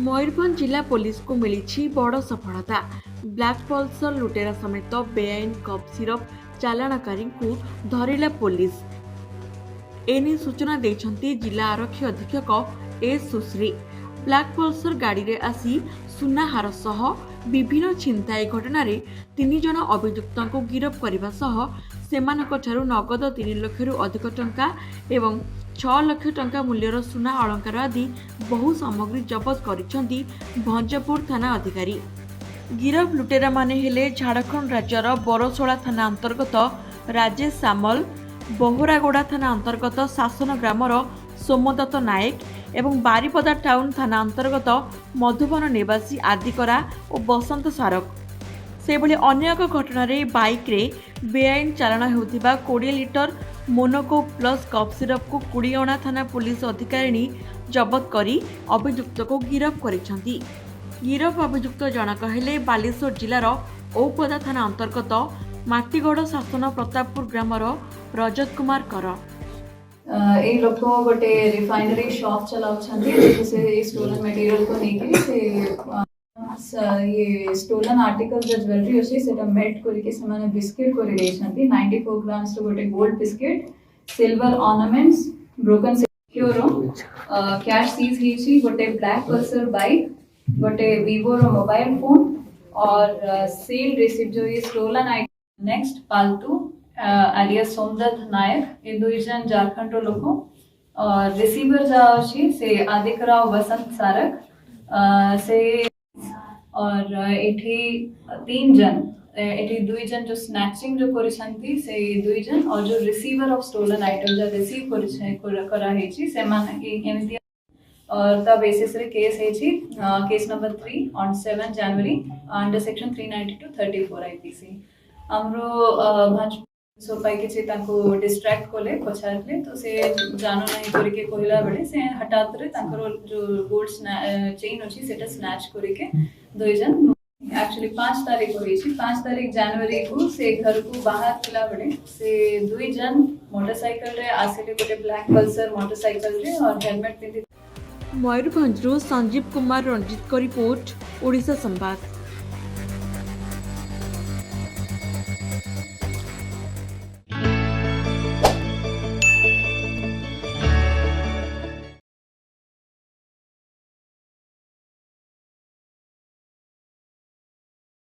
मयूरभंज जिला पुलिस को मिली बड़ सफलता। ब्लैक पल्सर लुटेरा समेत बेआईन कप सिरप चालाणकारी को धरिला पुलिस। एने सूचना देछंती जिला आरक्षी अधीक्षक एस सुश्री। ब्लैक पल्सर गाड़ी रे आसी सुनाहार सह विभिन्न छिनताई घटना रे 3 जन अभियुक्त को गिरफ्त करने सह सेमानक ठारू नगद 3 लाख रु अधिक टंका एवं 6 लाख टंका मूल्यर सुना अलंकार आदि बहु सामग्री जबत करिसेंती भंजपुर थाना अधिकारी। गिरफ लुटेरा माने हेले झारखंड राज्यर बरसोला थाना अंतर्गत राजेश सामल, बोहरागोड़ा थाना अंतर्गत शासन ग्रामर सोमदत्त नायक एवं बारिपदा टाउन थाना अंतर्गत मधुबन निवासी आदिकरा और बसंत सारक। सेभली अन्य एक घटना बाइक रे बेआईन चालाण होउथिबा 20 litre Monaco plus cup syrup को कुड़ियाणा थाना पुलिस अधिकारिणी जबत करी अभियुक्त को गिरफ्त करिसेंती। गिरफ अभियुक्त जनक हेले बालेश्वर जिलार औपदा थाना अंतर्गत माटीगढ़ शासन प्रतापपुर ग्रामर रजत कुमार कर। ए लोक गोटे रिफाइनरी शॉप चलाउछंती से स्टोलन मटेरियल को नेकी से ये स्टोलन आर्टिकल जो ज्वेलरी अछि सेटा मेल्ट करके से माने बिस्किट कर देछंती 94 ग्राम्स रो गोटे gold biscuit, silver ornaments, broken सिक्योरो कैश सीज हिची गोटे ब्लैक पल्सर बाइक, गोटे वीवो रो मोबाइल फोन और सेल रिसिप्ट जो ये stolen item. Next Paltu alias Somdatt Nayak ये 2 जन झारखंड रो लोको और रिसीवर जा अछि से आदिकराव वसंत सारक से और एठी 3 जन एठी 2 जन जो स्नैचिंग जो करिसंती से 2 जन और जो रिसीवर ऑफ स्टोलन आइटम जो रिसीव करा हेची से माने एमिति और ता बेसिस रे केस हेची case number 3 on 7 January under section 392 34 IPC हमरो सो पाई के डिस्ट्रैक्ट कोले पछारले तो से जानो नहीं करके कहला बेले से हठात रे तांकर जो गोल्ड चेन अछि सेटा स्नैच करके 2 जन एक्चुअली 5 तारीख होई छी 5 तारीख जनवरी को से घर को बाहर थिला बेले से 2 जन मोटरसाइकिल रे आसिले गोटे ब्लैक पल्सर मोटरसाइकिल रे और हेलमेट पिंधि। मयूरभंज संजीव कुमार रंजित को रिपोर्ट ओडिशा संवाद।